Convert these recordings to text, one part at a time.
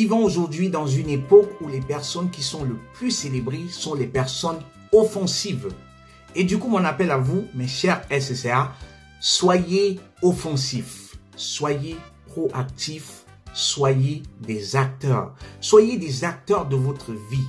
vivons aujourd'hui dans une époque où les personnes qui sont le plus célébrées sont les personnes offensives. Et du coup, mon appel à vous, mes chers SSA, soyez offensifs, soyez proactifs, soyez des acteurs. Soyez des acteurs de votre vie.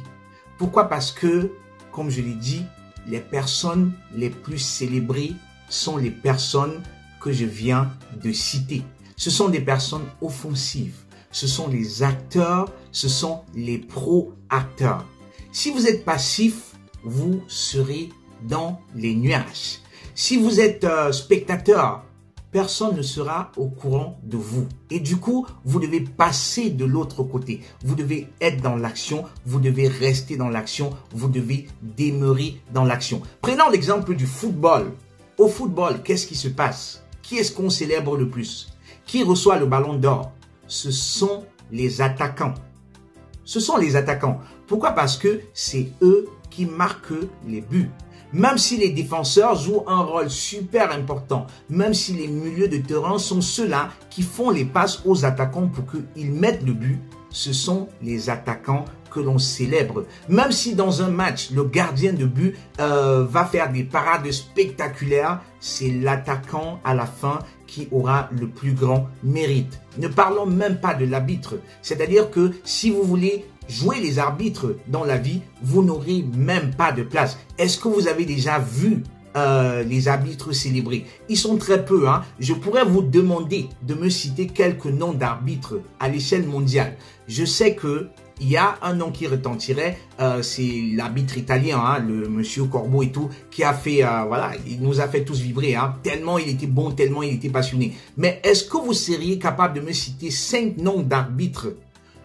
Pourquoi? Parce que, comme je l'ai dit, les personnes les plus célébrées sont les personnes que je viens de citer. Ce sont des personnes offensives. Ce sont les acteurs, ce sont les pro-acteurs. Si vous êtes passif, vous serez dans les nuages. Si vous êtes spectateur, personne ne sera au courant de vous. Et du coup, vous devez passer de l'autre côté. Vous devez être dans l'action, vous devez rester dans l'action, vous devez demeurer dans l'action. Prenons l'exemple du football. Au football, qu'est-ce qui se passe? Qui est-ce qu'on célèbre le plus? Qui reçoit le ballon d'or? Ce sont les attaquants. Ce sont les attaquants. Pourquoi? Parce que c'est eux qui marquent les buts. Même si les défenseurs jouent un rôle super important, même si les milieux de terrain sont ceux-là qui font les passes aux attaquants pour qu'ils mettent le but, ce sont les attaquants que l'on célèbre. Même si dans un match, le gardien de but va faire des parades spectaculaires, c'est l'attaquant à la fin qui aura le plus grand mérite. Ne parlons même pas de l'arbitre. C'est-à-dire que si vous voulez jouer les arbitres dans la vie, vous n'aurez même pas de place. Est-ce que vous avez déjà vu les arbitres célébrés? Ils sont très peu. Je pourrais vous demander de me citer quelques noms d'arbitres à l'échelle mondiale. Je sais que il y a un nom qui retentirait, c'est l'arbitre italien, le monsieur Corbeau et tout, qui a fait, voilà, il nous a fait tous vibrer, tellement il était bon, tellement il était passionné. Mais est-ce que vous seriez capable de me citer 5 noms d'arbitres?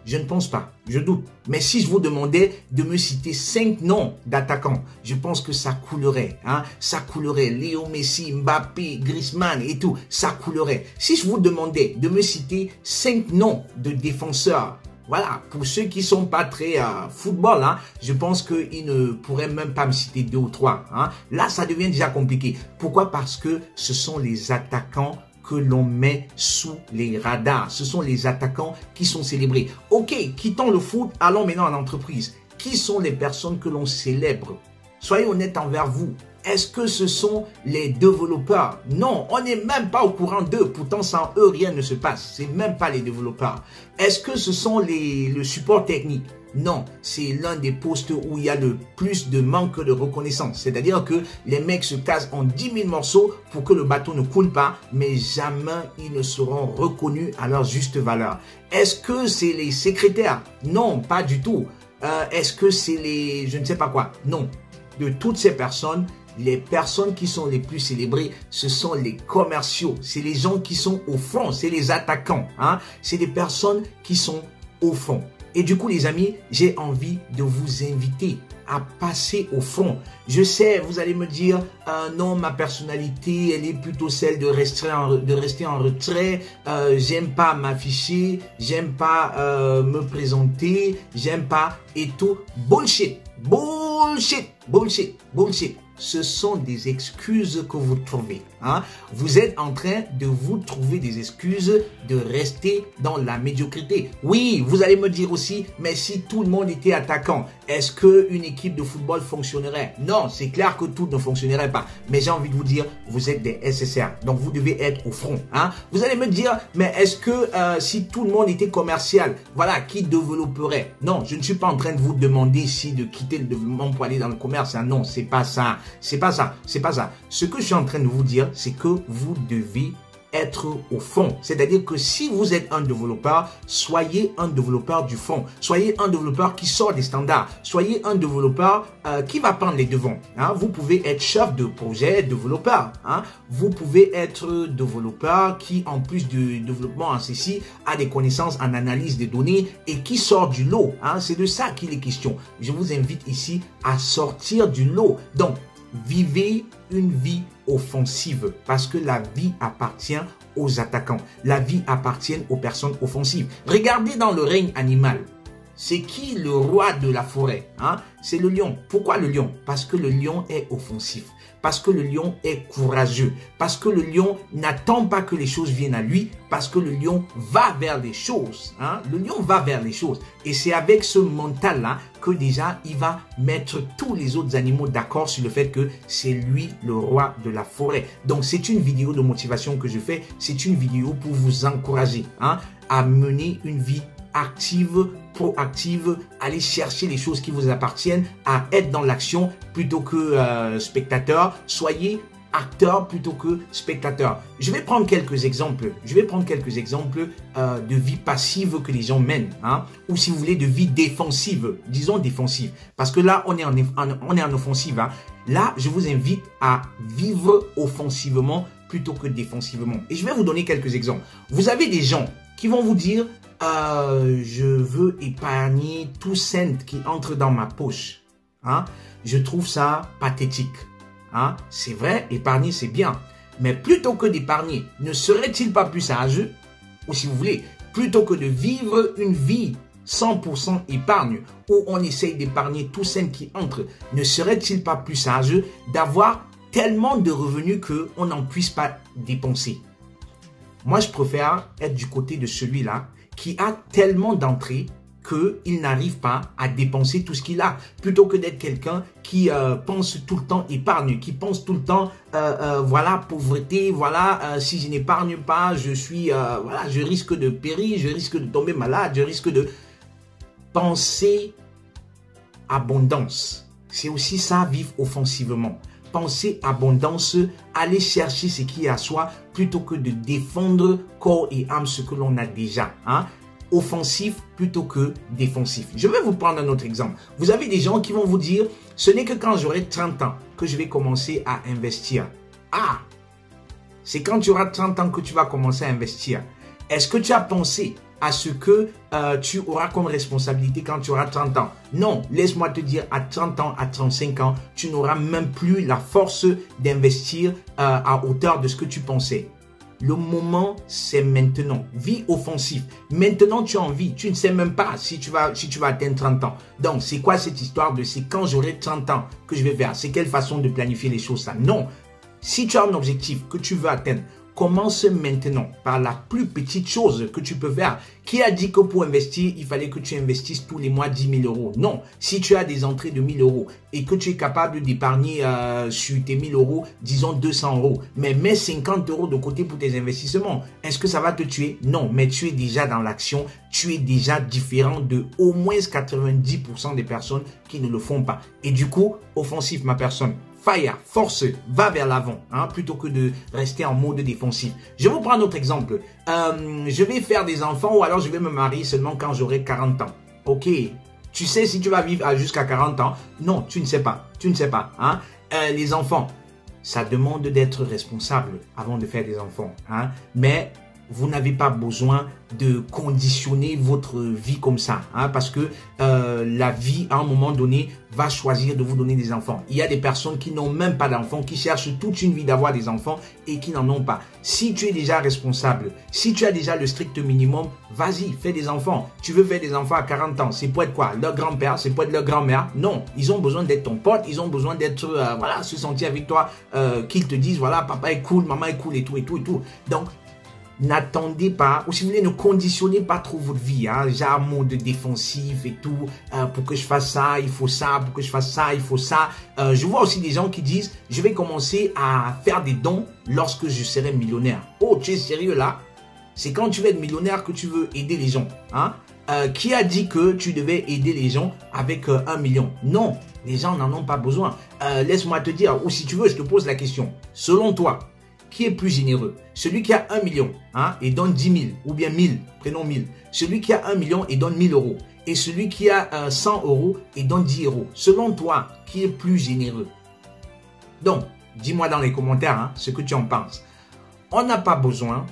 Je ne pense pas, je doute. Mais si je vous demandais de me citer 5 noms d'attaquants, je pense que ça coulerait. Ça coulerait. Léo Messi, Mbappé, Griezmann et tout, ça coulerait. Si je vous demandais de me citer 5 noms de défenseurs, voilà, pour ceux qui sont pas très football, je pense qu'ils ne pourraient même pas me citer 2 ou 3. Là, ça devient déjà compliqué. Pourquoi? Parce que ce sont les attaquants que l'on met sous les radars. Ce sont les attaquants qui sont célébrés. Ok, quittons le foot, allons maintenant en entreprise. Qui sont les personnes que l'on célèbre? Soyez honnête envers vous. Est-ce que ce sont les développeurs? Non, on n'est même pas au courant d'eux. Pourtant, sans eux, rien ne se passe. C'est même pas les développeurs. Est-ce que ce sont le support technique? Non, c'est l'un des postes où il y a le plus de manque de reconnaissance. C'est-à-dire que les mecs se cassent en 10 000 morceaux pour que le bateau ne coule pas, mais jamais ils ne seront reconnus à leur juste valeur. Est-ce que c'est les secrétaires? Non, pas du tout. Est-ce que c'est les... je ne sais pas quoi? Non. De toutes ces personnes, les personnes qui sont les plus célébrées, ce sont les commerciaux. C'est les gens qui sont au front, c'est les attaquants. C'est des personnes qui sont au fond. Et du coup, les amis, j'ai envie de vous inviter à passer au front. Je sais, vous allez me dire, non, ma personnalité, elle est plutôt celle de rester en retrait. J'aime pas m'afficher, j'aime pas me présenter, j'aime pas et tout. Bullshit, bullshit, bullshit, bullshit. Ce sont des excuses que vous trouvez. Vous êtes en train de vous trouver des excuses de rester dans la médiocrité. Oui, vous allez me dire aussi, mais si tout le monde était attaquant, est-ce qu'une équipe de football fonctionnerait? Non, c'est clair que tout ne fonctionnerait pas. Mais j'ai envie de vous dire, vous êtes des SSR. Donc, vous devez être au front. Vous allez me dire, mais est-ce que si tout le monde était commercial, voilà, qui développerait? Non, je ne suis pas en train de vous demander si de quitter le développement pour aller dans le commerce. Non, c'est pas ça. C'est pas ça. C'est pas ça. Ce que je suis en train de vous dire, c'est que vous devez être au fond. C'est-à-dire que si vous êtes un développeur, soyez un développeur du fond. Soyez un développeur qui sort des standards. Soyez un développeur qui va prendre les devants. Vous pouvez être chef de projet, développeur. Vous pouvez être développeur qui, en plus du développement en ceci, a des connaissances en analyse des données et qui sort du lot. C'est de ça qu'il est question. Je vous invite ici à sortir du lot. Donc, vivez une vie offensive parce que la vie appartient aux attaquants. La vie appartient aux personnes offensives. Regardez dans le règne animal. c'est qui le roi de la forêt, hein? C'est le lion. Pourquoi le lion? Parce que le lion est offensif. Parce que le lion est courageux. Parce que le lion n'attend pas que les choses viennent à lui. Parce que le lion va vers les choses. Hein? Le lion va vers les choses. Et c'est avec ce mental-là que déjà, il va mettre tous les autres animaux d'accord sur le fait que c'est lui le roi de la forêt. Donc, c'est une vidéo de motivation que je fais. C'est une vidéo pour vous encourager, hein, à mener une vie active, proactive, aller chercher les choses qui vous appartiennent, à être dans l'action plutôt que spectateur. Soyez acteur plutôt que spectateur. Je vais prendre quelques exemples. De vie passive que les gens mènent, hein, ou si vous voulez de vie défensive, disons défensive, parce que là on est en offensive. Hein. Là, je vous invite à vivre offensivement plutôt que défensivement. Et je vais vous donner quelques exemples. Vous avez des gens qui vont vous dire je veux épargner tout cent qui entre dans ma poche. Hein? Je trouve ça pathétique. Hein? C'est vrai, épargner c'est bien. Mais plutôt que d'épargner, ne serait-il pas plus sage, ou si vous voulez, plutôt que de vivre une vie 100% épargne, où on essaye d'épargner tout cent qui entre, ne serait-il pas plus sage d'avoir tellement de revenus qu'on n'en puisse pas dépenser? Moi, je préfère être du côté de celui-là qui a tellement d'entrées qu'il n'arrive pas à dépenser tout ce qu'il a, plutôt que d'être quelqu'un qui pense tout le temps épargne, qui pense tout le temps voilà, pauvreté, voilà, si je n'épargne pas, je suis voilà, je risque de périr, je risque de tomber malade, je risque de penser abondance. C'est aussi ça, vivre offensivement. Penser abondance, aller chercher ce qui est à soi plutôt que de défendre corps et âme ce que l'on a déjà. Hein? Offensif plutôt que défensif. Je vais vous prendre un autre exemple. Vous avez des gens qui vont vous dire, ce n'est que quand j'aurai 30 ans que je vais commencer à investir. Ah, c'est quand tu auras 30 ans que tu vas commencer à investir. Est-ce que tu as pensé à ce que tu auras comme responsabilité quand tu auras 30 ans? Non, laisse-moi te dire, à 30 ans, à 35 ans, tu n'auras même plus la force d'investir à hauteur de ce que tu pensais. Le moment, c'est maintenant. Vie offensive. Maintenant, tu as envie. Tu ne sais même pas si tu vas atteindre 30 ans. Donc, c'est quoi cette histoire de c'est quand j'aurai 30 ans que je vais faire? C'est quelle façon de planifier les choses, ça? Non. Si tu as un objectif que tu veux atteindre, commence maintenant par la plus petite chose que tu peux faire. Qui a dit que pour investir, il fallait que tu investisses tous les mois 10 000 euros? Non. Si tu as des entrées de 1 000 euros et que tu es capable d'épargner sur tes 1 000 euros, disons 200 euros, mais mets 50 euros de côté pour tes investissements, est-ce que ça va te tuer? Non, mais tu es déjà dans l'action. Tu es déjà différent de au moins 90% des personnes qui ne le font pas. Et du coup, offensif, ma personne. Fire, force, va vers l'avant, hein, plutôt que de rester en mode défensif. Je vais vous prendre un autre exemple. Je vais faire des enfants ou alors je vais me marier seulement quand j'aurai 40 ans. Ok, tu sais si tu vas vivre jusqu'à 40 ans? Non, tu ne sais pas. Tu ne sais pas. Hein? Les enfants, ça demande d'être responsable avant de faire des enfants. Hein? Mais vous n'avez pas besoin de conditionner votre vie comme ça, hein, parce que la vie, à un moment donné, va choisir de vous donner des enfants. Il y a des personnes qui n'ont même pas d'enfants, qui cherchent toute une vie d'avoir des enfants et qui n'en ont pas. Si tu es déjà responsable, si tu as déjà le strict minimum, vas-y, fais des enfants. Tu veux faire des enfants à 40 ans, c'est pour être quoi? Leur grand-père, c'est pour être leur grand-mère? Non, ils ont besoin d'être ton pote, ils ont besoin d'être, voilà, se sentir avec toi, qu'ils te disent, voilà, papa est cool, maman est cool et tout, et tout, et tout. Donc, n'attendez pas, ou si vous voulez, ne conditionnez pas trop votre vie, hein, genre mode défensif et tout, pour que je fasse ça, il faut ça, pour que je fasse ça, il faut ça. Je vois aussi des gens qui disent, je vais commencer à faire des dons lorsque je serai millionnaire. Oh, tu es sérieux là? C'est quand tu vas être millionnaire que tu veux aider les gens, hein? Qui a dit que tu devais aider les gens avec 1 million? Non, les gens n'en ont pas besoin. Laisse-moi te dire, ou si tu veux, je te pose la question. Selon toi, qui est plus généreux? Celui qui a 1 million, hein, et donne 10 000, ou bien 1000, prenons 1000. Celui qui a 1 million et donne 1000 euros. Et celui qui a 100 euros et donne 10 euros. Selon toi, qui est plus généreux? Donc, dis-moi dans les commentaires, hein, ce que tu en penses. On n'a pas besoin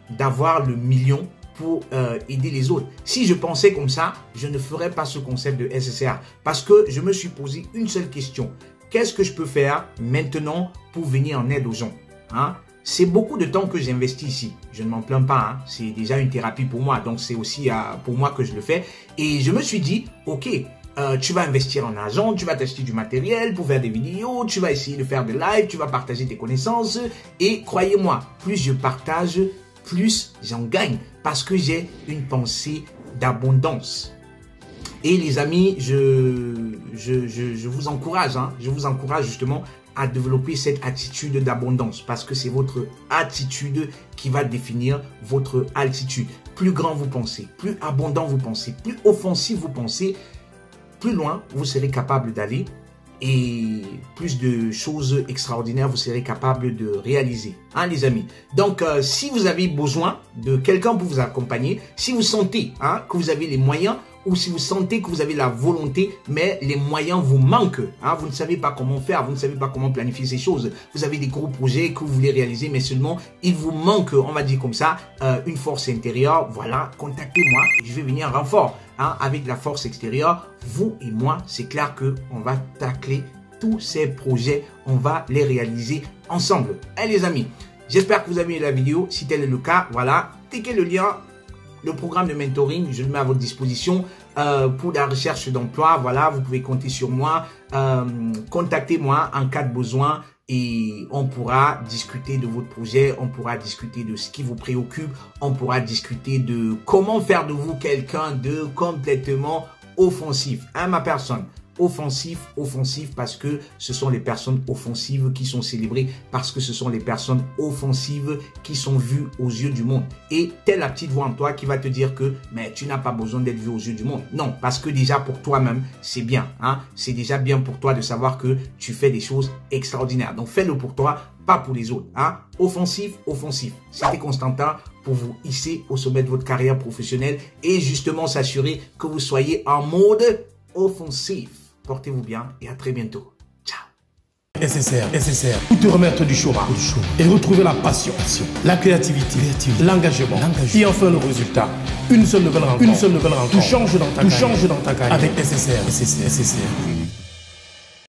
d'avoir le million pour aider les autres. Si je pensais comme ça, je ne ferais pas ce concept de SSA. Parce que je me suis posé une seule question. Qu'est-ce que je peux faire maintenant pour venir en aide aux gens? Hein? c'est beaucoup de temps que j'investis ici. Je ne m'en plains pas, hein. C'est déjà une thérapie pour moi. Donc, c'est aussi pour moi que je le fais. Et je me suis dit, ok, tu vas investir en argent, tu vas t'acheter du matériel pour faire des vidéos, tu vas essayer de faire des lives, tu vas partager tes connaissances. Et croyez-moi, plus je partage, plus j'en gagne. Parce que j'ai une pensée d'abondance. Et les amis, je vous encourage, hein, je vous encourage justement à développer cette attitude d'abondance parce que c'est votre attitude qui va définir votre altitude. Plus grand vous pensez, plus abondant vous pensez, plus offensif vous pensez, plus loin vous serez capable d'aller et plus de choses extraordinaires vous serez capable de réaliser, hein, les amis. Donc, si vous avez besoin de quelqu'un pour vous accompagner, si vous sentez que vous avez les moyens, ou si vous sentez que vous avez la volonté, mais les moyens vous manquent, hein, vous ne savez pas comment faire, vous ne savez pas comment planifier ces choses, vous avez des gros projets que vous voulez réaliser, mais seulement il vous manque, on va dire comme ça, une force intérieure, voilà, contactez-moi, je vais venir en renfort, hein, avec la force extérieure, vous et moi, c'est clair qu'on va tacler tous ces projets, on va les réaliser ensemble. Allez les amis, j'espère que vous avez aimé la vidéo, si tel est le cas, voilà, cliquez le lien. Le programme de mentoring, je le mets à votre disposition pour la recherche d'emploi. Voilà, vous pouvez compter sur moi. Contactez-moi en cas de besoin et on pourra discuter de votre projet. On pourra discuter de ce qui vous préoccupe. On pourra discuter de comment faire de vous quelqu'un de complètement offensif. Hein, ma personne. Offensif parce que ce sont les personnes offensives qui sont célébrées, parce que ce sont les personnes offensives qui sont vues aux yeux du monde. Et telle la petite voix en toi qui va te dire que mais tu n'as pas besoin d'être vu aux yeux du monde. Non, parce que déjà pour toi-même, c'est bien. Hein? C'est déjà bien pour toi de savoir que tu fais des choses extraordinaires. Donc fais-le pour toi, pas pour les autres. Hein? Offensif. C'était Constantin pour vous hisser au sommet de votre carrière professionnelle et justement s'assurer que vous soyez en mode offensif. Portez-vous bien et à très bientôt. Ciao. SSR, pour te remettre du chômage et retrouver la passion, la créativité, l'engagement et enfin le résultat. Une seule nouvelle rencontre. Tout change dans ta carrière avec SSR.